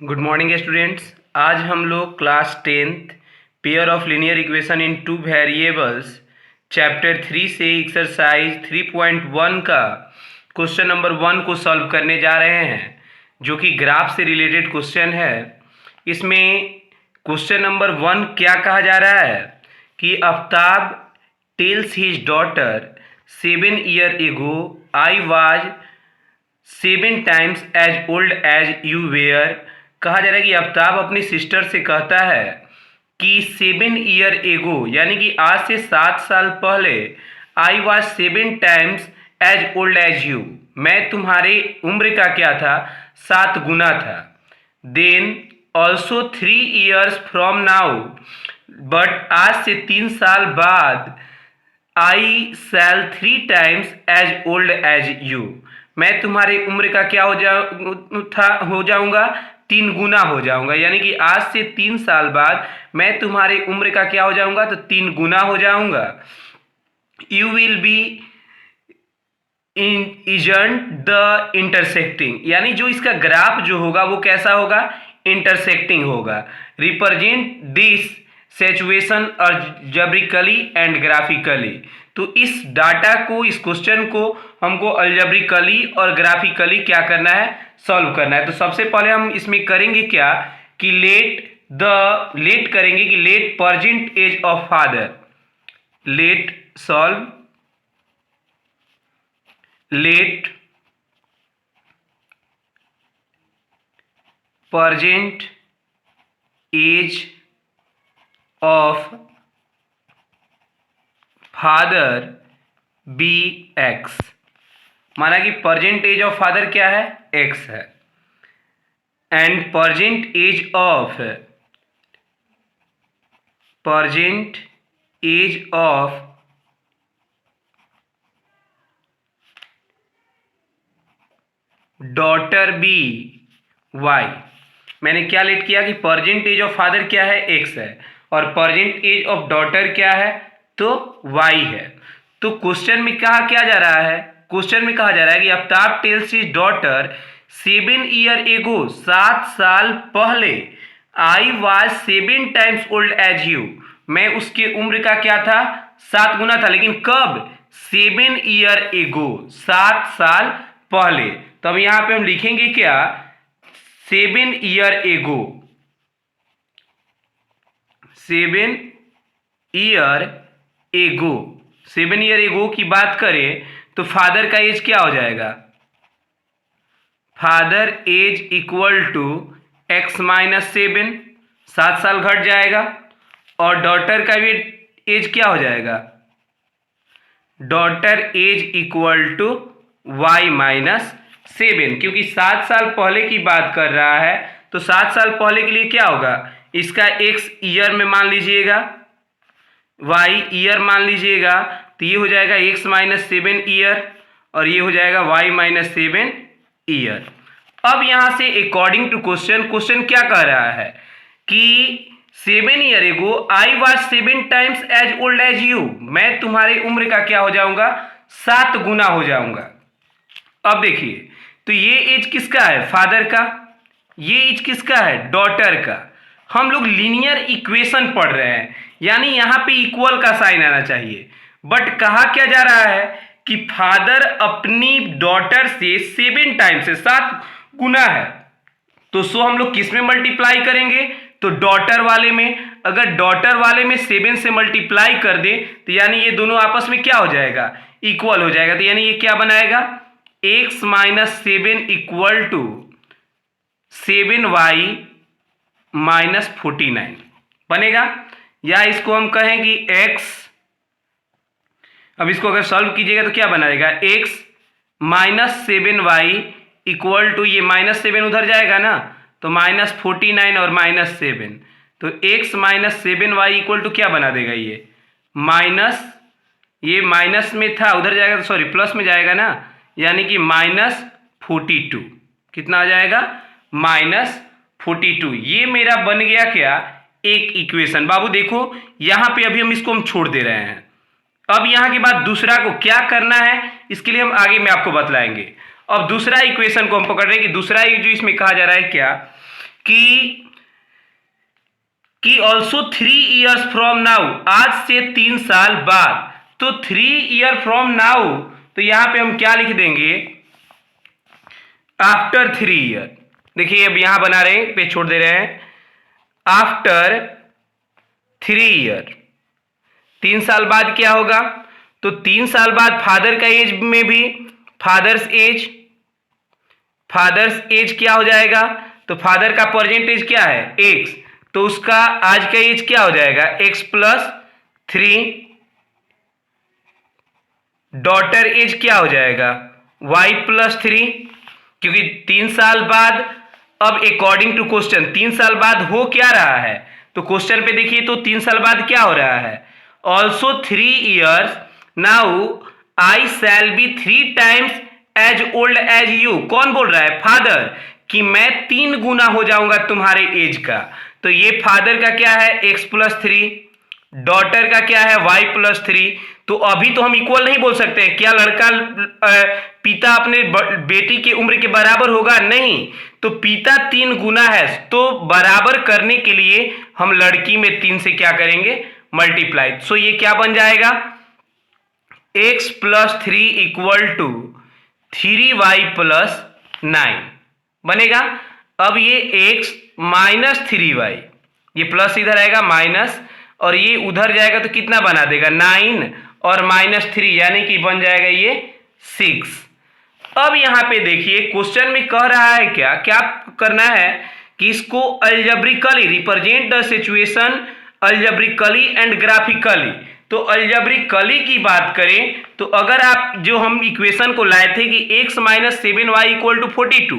Good morning students. आज हम लोग class 10th pair of linear equation in two variables chapter 3 से exercise 3.1 का क्वेश्चन नंबर 1 को सॉल्व करने जा रहे हैं, जो कि ग्राफ से रिलेटेड क्वेश्चन है। इसमें क्वेश्चन नंबर 1 क्या कहा जा रहा है कि Aftab tells his daughter 7 year ago I was 7 times as old as you were. कहा जा रहा है कि आफ्ताब अपनी सिस्टर से कहता है कि 7 ईयर एगो यानी कि आज से 7 साल पहले I was 7 times as old as you, मैं तुम्हारे उम्र का क्या था, 7 गुना था। Then also 3 years from now, but आज से 3 साल बाद I shall 3 times as old as you, मैं तुम्हारी उम्र का क्या हो जाऊंगा, 3 गुना हो जाऊंगा। यानी कि आज से 3 साल बाद मैं तुम्हारी उम्र का क्या हो जाऊंगा, तो 3 गुना हो जाऊंगा। You will be isn't the intersecting, यानी जो इसका ग्राफ जो होगा वो कैसा होगा, इंटरसेक्टिंग होगा। Represent this situation algebraically and graphically. तो इस डाटा को, इस क्वेश्चन को हमको अलजेब्रिकली और ग्राफिकली क्या करना है, सॉल्व करना है। तो सबसे पहले हम इसमें करेंगे क्या कि लेट करेंगे कि let present age of father, let solve let present age of father be x. माना कि प्रेजेंट एज ऑफ फादर क्या है, एक्स है, and present age of daughter be y. मैंने क्या लेट किया कि प्रेजेंट एज ऑफ फादर क्या है, एक्स है, और प्रेजेंट एज ऑफ डॉटर क्या है, तो वाई है। तो क्वेश्चन में कहा क्या जा रहा है, क्वेश्चन में कहा जा रहा है कि Aftab tells his daughter 7 year एगो, 7 साल पहले, आई was 7 times old as you, मैं उसके उम्र का क्या था, 7 गुना था। लेकिन कब, 7 ईयर एगो, 7 साल पहले। तो अब यहां पे हम लिखेंगे क्या, 7 ईयर एगो, 7 ईयर एगो, 7 ईयर एगो की बात करें तो फादर का एज क्या हो जाएगा, father age equal to x minus 7, 7 साल घट जाएगा। और डॉटर का भी एज क्या हो जाएगा, daughter age equal to y minus 7, क्योंकि 7 साल पहले की बात कर रहा है। तो 7 साल पहले के लिए क्या होगा, इसका एक्स ईयर में मान लीजिएगा, वाई ईयर मान लीजिएगा, तो ये हो जाएगा एक्स माइनस 7 ईयर, और ये हो जाएगा वाई माइनस 7 ईयर। अब यहां से अकॉर्डिंग टू क्वेश्चन क्या कह रहा है कि 7 year ago I was 7 times as old as you, मैं तुम्हारी उम्र का क्या हो जाऊंगा, 7 गुना हो जाऊंगा। अब देखिए, तो ये एज किसका है, फादर का, ये एज किसका है, डॉटर का। हम लोग लीनियर इक्वेशन पढ़ रहे हैं, यानी यहां पे इक्वल का साइन आना चाहिए। बट कहा क्या जा रहा है कि फादर अपनी डॉटर से 7 टाइम्स से 7 गुना है। तो सो हम लोग किस में मल्टीप्लाई करेंगे, तो डॉटर वाले में। अगर डॉटर वाले में 7 से मल्टीप्लाई कर दे तो यानी ये दोनों आपस में क्या हो जाएगा, इक्वल हो जाएगा। तो यानी ये क्या बनाएगा, x minus 7 equal to 7y minus 49 बनेगा। या इसको हम कहें कि x, अब इसको अगर सॉल्व कीजिएगा तो क्या बनाएगा, x minus 7y equal to, ये माइनस 7 उधर जाएगा ना, तो माइनस 49 और माइनस 7, तो x minus 7y equal to क्या बना देगा, ये माइनस, ये माइनस में था उधर जाएगा तो सॉरी प्लस में जाएगा ना, यानी कि माइनस 42। कितना आ जाएगा, माइनस 42। ये मेरा बन गया क्या, एक इक्वेशन। बाबू देखो यहां पे अभी हम इसको छोड़ दे रहे हैं। अब यहां के बाद दूसरा को क्या करना है, इसके लिए हम आगे में आपको बतलाएंगे। अब दूसरा इक्वेशन को हम पकड़ रहे हैं कि दूसरा जो इसमें कहा जा रहा है क्या कि ऑल्सो 3 ईयर्स फ्रॉम नाउ, आज से 3 साल बाद। तो 3 ईयर फ्रॉम नाउ, तो यहां पे हम क्या लिख देंगे, आफ्टर 3 ईयर। देखिए अब यहां बना रहे हैं, पे छोड़ दे रहे हैं, आफ्टर 3 ईयर, 3 साल बाद क्या होगा, तो 3 साल बाद फादर का एज में भी फादर्स एज क्या हो जाएगा, तो फादर का प्रेजेंट एज क्या है x, तो उसका आज का एज क्या हो जाएगा x प्लस 3, डॉटर एज क्या हो जाएगा y प्लस 3, क्योंकि 3 साल बाद, अब अकॉर्डिंग टू क्वेश्चन 3 साल बाद हो क्या रहा है, तो क्वेश्चन पे देखिए तो 3 साल बाद क्या हो रहा है, also 3 years now I shall be 3 times as old as you. कौन बोल रहा है, फादर, कि मैं 3 गुना हो जाऊंगा तुम्हारे एज का। तो ये फादर का क्या है x प्लस 3, डॉटर का क्या है y प्लस 3। तो अभी तो हम इक्वल नहीं बोल सकते हैं, क्या लड़का पिता अपने बेटी के उम्र के बराबर होगा, नहीं, तो पिता 3 गुना है, तो बराबर करने के लिए हम लड़की में 3 से क्या करेंगे, मल्टीप्लाई। सो ये क्या बन जाएगा, x plus 3 equal to 3y plus 9 बनेगा। अब ये x माइनस 3y, ये प्लस इधर आएगा माइनस, और ये उधर जाएगा तो कितना बना देगा 9 और माइनस 3, यानी कि बन जाएगा ये 6। अब यहां पे देखिए क्वेश्चन में कह रहा है क्या क्या करना है, कि इसको algebraically represent the situation algebraically and graphically. तो अलजेब्रिकली की बात करें तो अगर आप जो हम इक्वेशन को लाए थे कि x minus 7y equal to 42,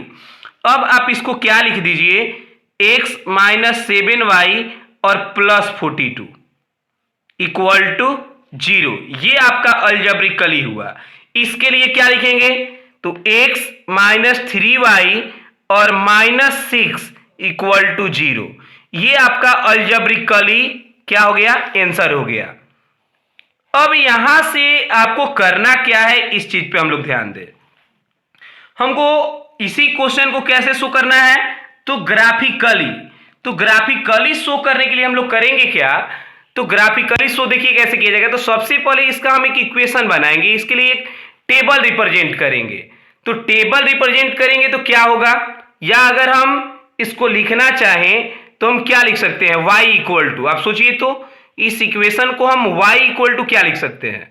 अब आप इसको क्या लिख दीजिए, x माइनस 7y और प्लस 42 इक्वल टू 0, ये आपका अलजेब्रिकली हुआ। इसके लिए क्या लिखेंगे, तो x माइनस 3y और माइनस 6 इक्वल टू 0, ये आपका अलजेब्रिकली क्या हो गया, आंसर हो गया। अब यहां से आपको करना क्या है, इस चीज पे हम लोग ध्यान दें। हमको इसी क्वेश्चन को कैसे शो करना है, तो ग्राफिकली। तो ग्राफिकली शो करने के लिए हम लोग करेंगे क्या, तो ग्राफिकली शो देखिए कैसे किया जाएगा। तो सबसे पहले इसका हम एक इक्वेशन बनाएंगे, इसके लिए एक टेबल रिप्रेजेंट करेंगे। तो टेबल रिप्रेजेंट करेंगे तो क्या होगा, या अगर हम इसको लिखना चाहें तो हम क्या लिख सकते हैं, y इक्वल टू, आप सोचिए तो इस इक्वेशन को हम y इक्वल टू क्या लिख सकते हैं,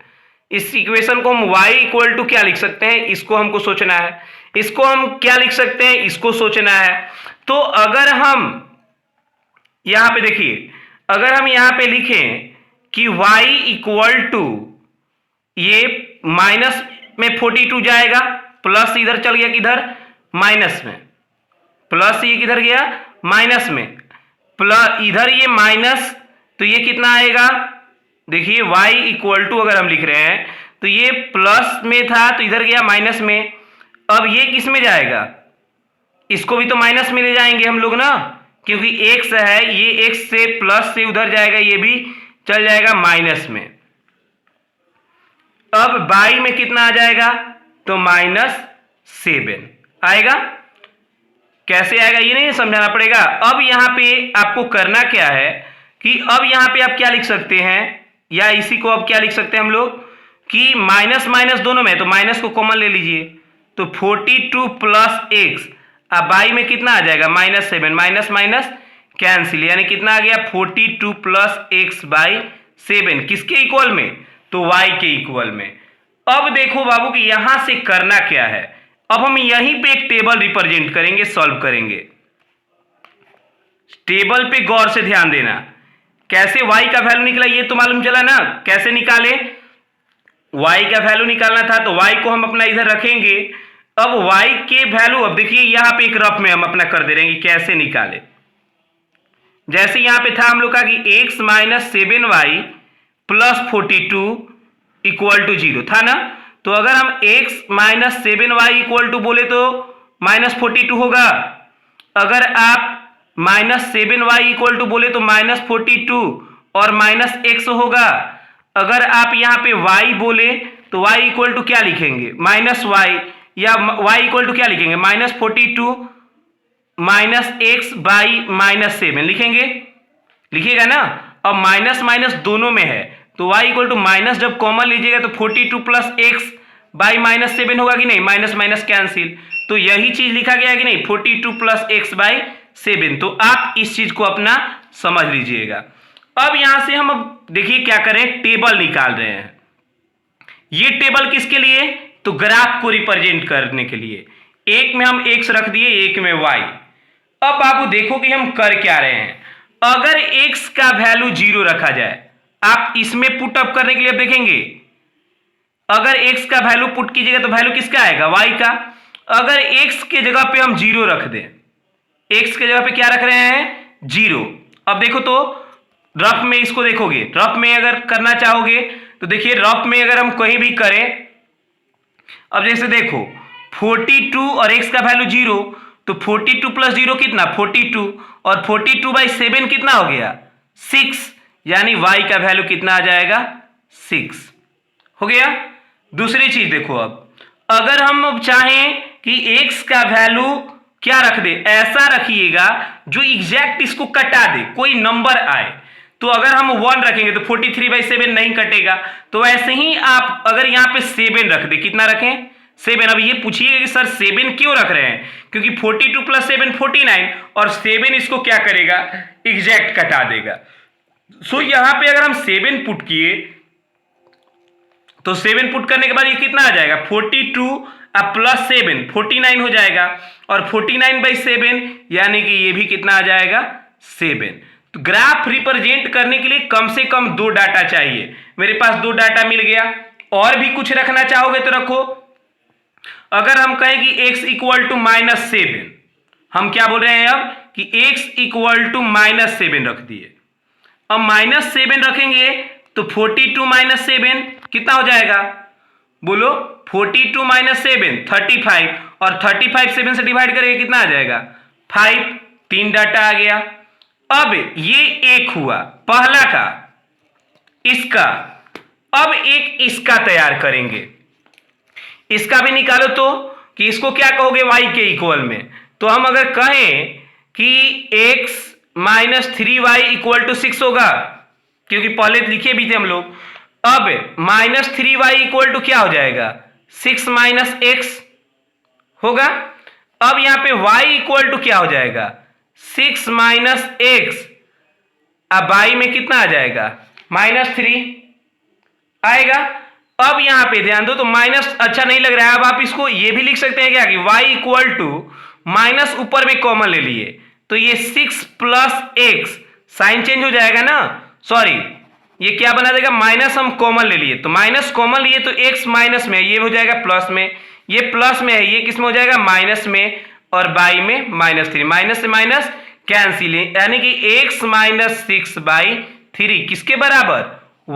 इस इक्वेशन को हम y इक्वल टू क्या लिख सकते हैं, इसको हमको सोचना है। इसको हम क्या लिख सकते हैं, इसको सोचना है। तो अगर हम यहां पे देखिए, अगर हम यहां पे लिखें कि y इक्वल टू, ये माइनस में 42 जाएगा, प्लस इधर चल गया किधर माइनस में, प्लस ये किधर गया माइनस में, प्लस इधर ये माइनस, तो ये कितना आएगा, देखिए y इक्वल टू अगर हम लिख रहे हैं तो ये प्लस में था तो इधर गया माइनस में। अब ये किस में जाएगा, इसको भी तो माइनस में ले जाएंगे हम लोग ना, क्योंकि x है, ये x से प्लस से उधर जाएगा, ये भी चल जाएगा माइनस में। अब y में कितना आ जाएगा, तो -7 आएगा। कैसे आएगा ये नहीं समझाना पड़ेगा। अब यहां पे आपको करना क्या है, कि अब यहां पे आप क्या लिख सकते हैं, या इसी को अब क्या लिख सकते हैं हम लोग, कि माइनस माइनस दोनों में, तो माइनस को कॉमन ले लीजिए, तो 42 प्लस x, अब y में कितना आ जाएगा -7, माइनस माइनस कैंसिल, यानी कितना आ गया 42 प्लस x बाई 7, किसके इक्वल में, तो y के इक्वल में। अब देखो बाबू कि यहां से करना क्या है, अब हम यहीं पे एक टेबल रिप्रेजेंट करेंगे, सॉल्व करेंगे। टेबल पे गौर से ध्यान देना, कैसे y का वैल्यू निकला ये तो मालूम चला ना, कैसे निकाले, y का वैल्यू निकालना था तो y को हम अपना इधर रखेंगे। अब y के वैल्यू, अब देखिए यहां पे एक रफ में हम अपना कर दे रहे हैं कि कैसे निकाले। जैसे यहां पे था हम लोग का कि x minus 7y plus 42 equal to 0 था ना, तो अगर हम x minus 7y equal to बोले तो -42 होगा। अगर आप -7y इक्वल टू बोले तो -42 और -x होगा। अगर आप यहाँ पे y बोले तो y इक्वल टू क्या लिखेंगे, -y, या y इक्वल टू क्या लिखेंगे -42 -x/-7 लिखेंगे, लिखिएगा ना। अब माइनस माइनस दोनों में है तो y इक्वल टू माइनस जब कॉमन लीजिएगा तो 42 प्लस x/-7 होगा कि नहीं, माइनस माइनस कैंसिल, तो यही चीज लिखा गया है कि नहीं, 42 प्लस x/7। तो आप इस चीज को अपना समझ लीजिएगा। अब यहां से हम अब देखिए क्या करें, टेबल निकाल रहे हैं। ये टेबल किसके लिए, तो ग्राफ को रिप्रेजेंट करने के लिए। एक में हम x रख दिए, एक में y। अब बाबू देखो कि हम कर क्या रहे हैं। अगर x का वैल्यू 0 रखा जाए, आप इसमें पुट अप करने के लिए देखेंगे, अगर x का वैल्यू पुट कीजिएगा तो वैल्यू किसका आएगा, y का। अगर x के जगह पे हम 0 रख दें, x के जगह पे क्या रख रहे हैं, 0। अब देखो तो रफ में इसको देखोगे, रफ में अगर करना चाहोगे तो देखिए रफ में अगर हम कहीं भी करें, अब जैसे देखो 42 और x का वैल्यू 0, तो 42 प्लस 0 कितना, 42, और 42/7 कितना हो गया, 6, यानी y का वैल्यू कितना आ जाएगा, 6 हो गया। दूसरी चीज देखो, अब अगर हम अब चाहें कि x का वैल्यू क्या रख दे, ऐसा रखिएगा जो एग्जैक्ट इसको कटा दे, कोई नंबर आए। तो अगर हम 1 रखेंगे तो 43/7 नहीं कटेगा, तो ऐसे ही आप अगर यहां पे 7 रख दे, कितना रखें, 7। अब ये पूछिए कि सर 7 क्यों रख रहे हैं, क्योंकि 42 प्लस 7 49, और 7 इसको क्या करेगा, एग्जैक्ट कटा देगा। सो यहां पे अगर हम 7 पुट किए तो 7 पुट करने के बाद ये कितना आ जाएगा, 42 प्लस 7 49 हो जाएगा, और 49/7 यानी कि ये भी कितना आ जाएगा, 7। तो ग्राफ रिप्रेजेंट करने के लिए कम से कम 2 डाटा चाहिए। मेरे पास 2 डाटा मिल गया। और भी कुछ रखना चाहोगे तो रखो। अगर हम कहें कि x इक्वल टू -7, हम क्या बोल रहे हैं अब कि x इक्वल टू -7 रख दिए। अब -7 रखेंगे तो 42 - 7 कितना हो जाएगा, बोलो, 42 - 7 35, और 35 7 से डिवाइड करेंगे कितना आ जाएगा, 5। 3 डाटा आ गया। अब ये एक हुआ पहला का, इसका। अब एक इसका तैयार करेंगे, इसका भी निकालो तो कि इसको क्या कहोगे, y के इक्वल में। तो हम अगर कहें कि x - 3y = 6 होगा, क्योंकि पहले लिखे भी थे हम लोग। अब -3y = क्या हो जाएगा, 6 - x होगा। अब यहां पे y = क्या हो जाएगा, 6 - x। अब y में कितना आ जाएगा, -3 आएगा। अब यहां पे ध्यान दो, तो माइनस अच्छा नहीं लग रहा है, अब आप इसको ये भी लिख सकते हैं क्या कि y = माइनस ऊपर में कॉमन ले लिए, तो ये 6 + x, साइन चेंज हो जाएगा ना, सॉरी ये क्या बना देगा, माइनस हम कॉमन ले लिए, तो माइनस कॉमन लिए तो x माइनस में, ये हो जाएगा प्लस में, ये प्लस में है, ये किस में हो जाएगा, माइनस में, और y में -3, माइनस से माइनस कैंसिल, यानी कि x - 6/3 किसके बराबर,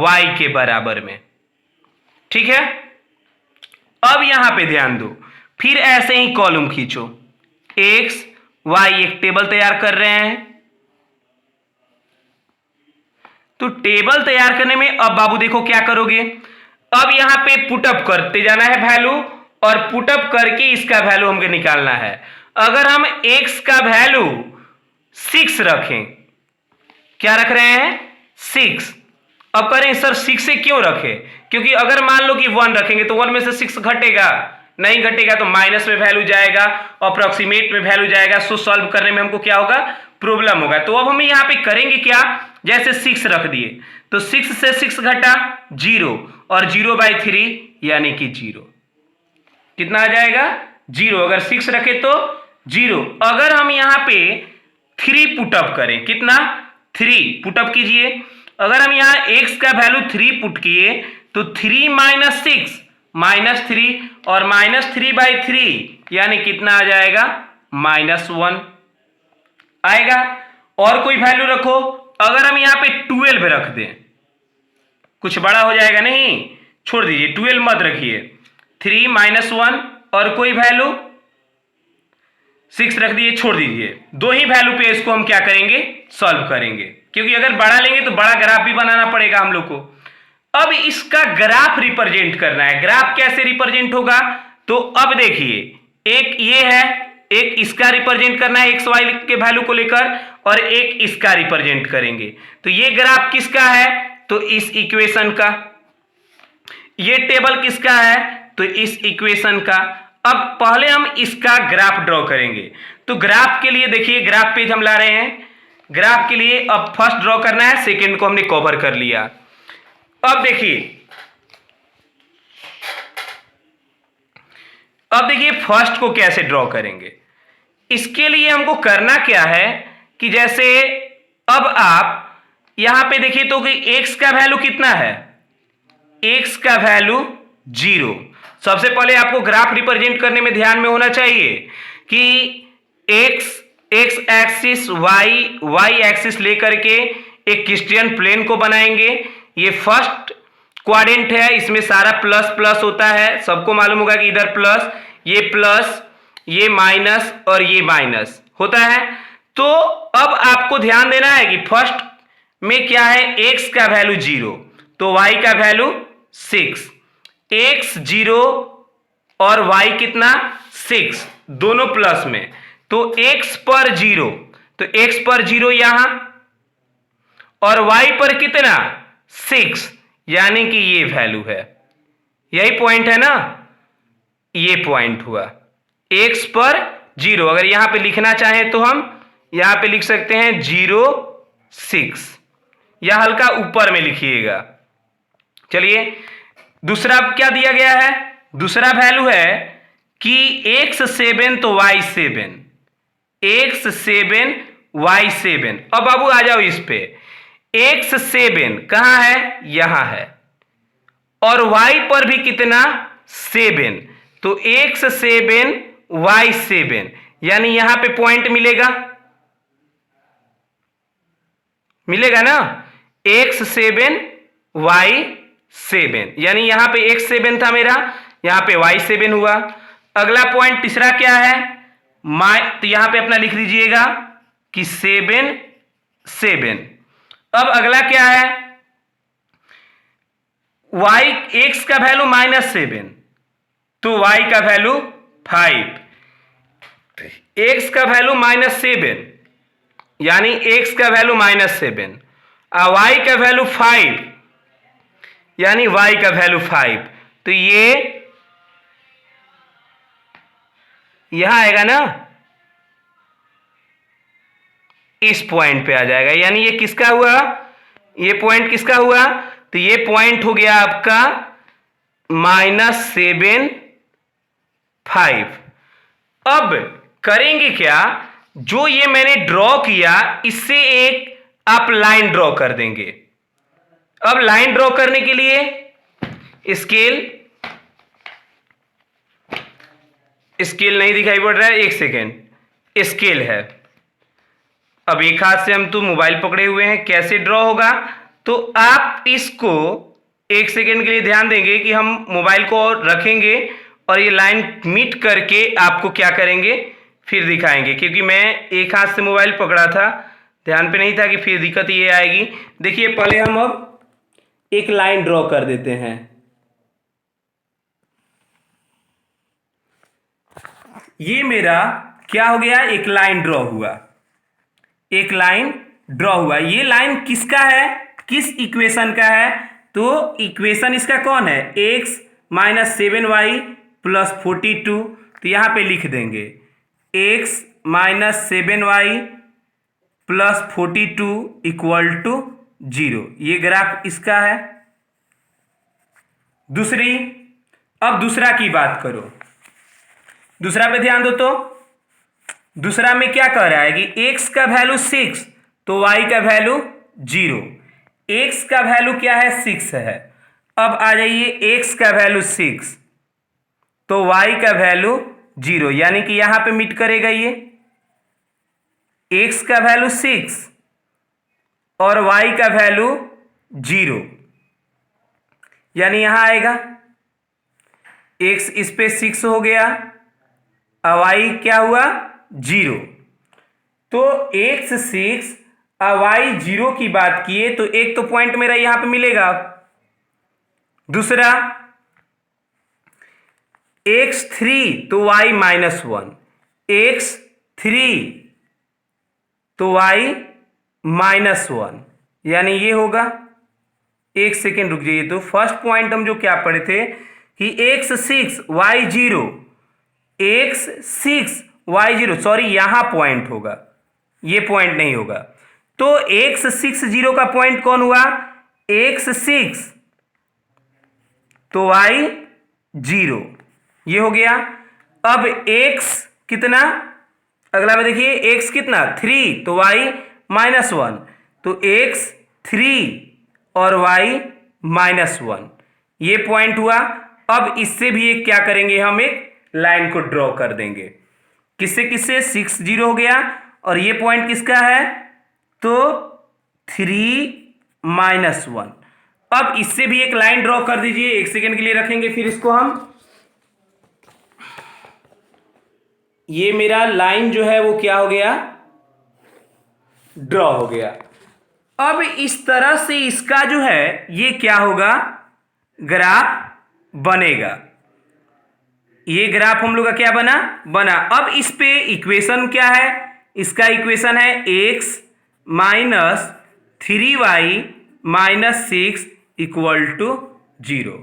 y के बराबर में। ठीक है। अब यहां पे ध्यान दो, फिर ऐसे ही कॉलम खींचो, x y, एक टेबल तैयार कर रहे हैं। तो टेबल तैयार करने में अब बाबू देखो क्या करोगे, अब यहां पे पुटअप करते जाना है वैल्यू, और पुटअप करके इसका वैल्यू हमको निकालना है। अगर हम x का वैल्यू 6 रखें, क्या रख रहे हैं, 6। अब करें सर 6 से क्यों रखें, क्योंकि अगर मान लो कि 1 रखेंगे तो 1 में से 6 घटेगा, नहीं घटेगा तो माइनस में वैल्यू जाएगा, अप्रोक्सीमेट में वैल्यू जाएगा, सो सॉल्व करने में हमको क्या होगा, प्रॉब्लम होगा। तो अब हम यहाँ पे करेंगे क्या, जैसे 6 रख दिए तो 6 से 6 घटा 0, और 0/3 यानी कि 0, कितना आ जाएगा, 0। अगर 6 रखे तो 0। अगर हम यहाँ पे 3 पुटअप करें, कितना, 3 पुटअप कीजिए। अगर हम यहाँ x का वैल्यू 3 पुट किए तो 3 - 6 -3, और -3/3 यानी कितना आ जाएगा, -1 आएगा। और कोई वैल्यू रखो, अगर हम यहाँ पे 12 रख दें, कुछ बड़ा हो जाएगा, नहीं छोड़ दीजिए, 12 मत रखिए, 3 - 1 और कोई वैल्यू 6 रख दिए, छोड़ दीजिए। 2 ही वैल्यू पे इसको हम क्या करेंगे, सॉल्व करेंगे, क्योंकि अगर बड़ा लेंगे तो बड़ा ग्राफ भी बनाना पड़ेगा हम लोग को। अब इसका ग्राफ रिप्रेजेंट करना है। ग्राफ कैसे रिप्रेजेंट होगा, तो अब देखिए, एक ये है, एक इसका रिप्रेजेंट करना है एक्स वाई के वैल्यू को लेकर और एक इसका रिप्रेजेंट करेंगे। तो ये ग्राफ किसका है? तो इस इक्वेशन का। ये टेबल किसका है? तो इस इक्वेशन का। अब पहले हम इसका ग्राफ ड्रॉ करेंगे। तो ग्राफ के लिए देखिए, ग्राफ पेज हम ला रहे हैं। ग्राफ के लिए अब फर्स्ट ड्रॉ करना है, सेकंड को हमने कवर कर लिया। अब देखिए, फर्स्ट को कैसे ड्रॉ करेंगे। इसके लिए हमको करना क्या है कि जैसे अब आप यहां पे देखिए तो कि x का वैल्यू कितना है? x का वैल्यू 0। सबसे पहले आपको ग्राफ रिप्रेजेंट करने में ध्यान में होना चाहिए कि x एक्सिस, y एक्सिस लेकर के एक क्रिस्टियन प्लेन को बनाएंगे। ये फर्स्ट क्वाड्रेंट है, इसमें सारा प्लस प्लस होता है। सबको मालूम होगा कि इधर प्लस, ये माइनस और ये माइनस होता है। तो अब आपको ध्यान देना है कि फर्स्ट में क्या है? x का वैल्यू 0 तो y का वैल्यू 6। x 0 और y कितना? 6, दोनों प्लस में। तो x पर 0, तो x पर 0 यहां और y पर कितना? 6, यानी कि ये वैल्यू है। यही पॉइंट है ना, ये पॉइंट हुआ x पर 0। अगर यहां पे लिखना चाहें तो हम यहां पे लिख सकते हैं 0 6, या हल्का ऊपर में लिखिएगा। चलिए, दूसरा क्या दिया गया है? दूसरा वैल्यू है कि x 7 तो y 7, x 7 y 7। अब बाबू आ जाओ इस पे। x 7 कहां है? यहां है, और y पर भी कितना? 7। तो x 7 y 7, यानी यहां पे पॉइंट मिलेगा ना, x 7 y 7, यानी यहां पे x 7 था मेरा, यहां पे y 7 हुआ। अगला पॉइंट तीसरा क्या है? तो यहां पे अपना लिख लीजिएगा कि 7 7। अब अगला क्या है? x का वैल्यू -7 तो y का वैल्यू 5। x का वैल्यू -7 यानी x का वैल्यू -7 और y का वैल्यू 5 यानी y का वैल्यू 5। तो ये यहां आएगा ना, इस पॉइंट पे आ जाएगा। यानी ये किसका हुआ? ये पॉइंट किसका हुआ? तो ये पॉइंट हो गया आपका -7 5। अब करेंगे क्या? जो ये मैंने ड्रॉ किया इससे एक आप लाइन ड्रॉ कर देंगे। अब लाइन ड्रॉ करने के लिए स्केल नहीं दिखाई पड़ रहा है, एक सेकेंड, स्केल है। अब एक हाथ से हम तो मोबाइल पकड़े हुए हैं, कैसे ड्रॉ होगा? तो आप इसको एक सेकेंड के लिए ध्यान देंगे कि हम मोबाइल को रखेंगे और ये लाइन मीट करके आपको क्या करेंगे, फिर दिखाएंगे। क्योंकि मैं एक हाथ से मोबाइल पकड़ा था, ध्यान पे नहीं था कि फिर दिक्कत ये आएगी। देखिए, पहले हम अब एक लाइन ड्रॉ कर देते हैं। ये मेरा क्या हो गया? एक लाइन ड्रॉ हुआ, एक लाइन ड्रॉ हुआ। ये लाइन किसका है? किस इक्वेशन का है? तो इक्वेशन इसका कौन है? x - 7y + 42। तो यहां पे लिख देंगे x - 7y + 42 = 0। ये ग्राफ इसका है। अब दूसरा की बात करो। दूसरा पे ध्यान दो। तो दूसरा में क्या कह रहा है कि x का वैल्यू 6 तो y का वैल्यू 0। x का वैल्यू क्या है? 6 है। अब आ जाइए, x का वैल्यू 6 तो y का वैल्यू 0, यानी कि यहां पे मीट करेगा। ये x का वैल्यू 6 और y का वैल्यू 0, यानी यहां आएगा। x इस पे 6 हो गया और y क्या हुआ? 0। तो x 6 और y 0 की बात किए तो एक तो पॉइंट मेरा यहां पे मिलेगा। दूसरा x 3 तो y -1, x3 तो y -1, यानी ये होगा। एक सेकेंड रुक जाइए। तो फर्स्ट पॉइंट हम जो क्या पढ़े थे कि x6 y0, x6 y0, sorry यहां पॉइंट होगा, ये पॉइंट नहीं होगा। तो x60 का पॉइंट कौन हुआ? x6 तो y0, ये हो गया। अब x कितना, अगला में देखिए x कितना 3 तो y -1, तो x3 और y -1, ये पॉइंट हुआ। अब इससे भी एक क्या करेंगे, हम एक लाइन को ड्रॉ कर देंगे। किससे किससे? 60 हो गया, और ये पॉइंट किसका है? तो 3 -1। अब इससे भी एक लाइन ड्रॉ कर दीजिए। एक सेकेंड के लिए रखेंगे, फिर इसको हम, ये मेरा लाइन जो है वो क्या हो गया, ड्रॉ हो गया। अब इस तरह से इसका जो है ये क्या होगा, ग्राफ बनेगा। ये ग्राफ हम लोग का क्या बना। अब इस पे इक्वेशन क्या है? इसका इक्वेशन है x - 3y - 6 = 0।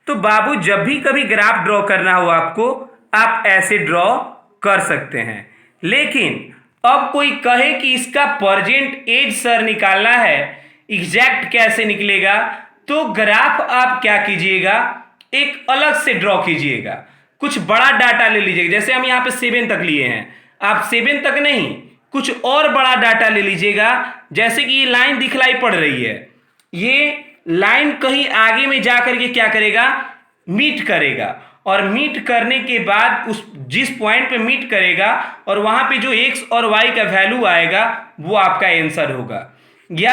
तो बाबू जब भी कभी ग्राफ ड्रॉ करना हो आपको, आप ऐसे ड्रॉ कर सकते हैं। लेकिन अब कोई कहे कि इसका परजेंट एज सर निकालना है, एग्जैक्ट कैसे निकलेगा? तो ग्राफ आप क्या कीजिएगा, एक अलग से ड्रॉ कीजिएगा। कुछ बड़ा डाटा ले लीजिएगा। जैसे हम यहाँ पे 7 तक लिए हैं, आप 7 तक नहीं, कुछ और बड़ा डाटा ले लीजिएगा। जैसे कि ये लाइन दिखलाई पड़ रही है, ये लाइन कहीं आगे में जाकर के क्या करेगा, मीट करेगा। और मीट करने के बाद उस जिस पॉइंट पे मीट करेगा और वहां पे जो x और y का वैल्यू आएगा वो आपका आंसर होगा।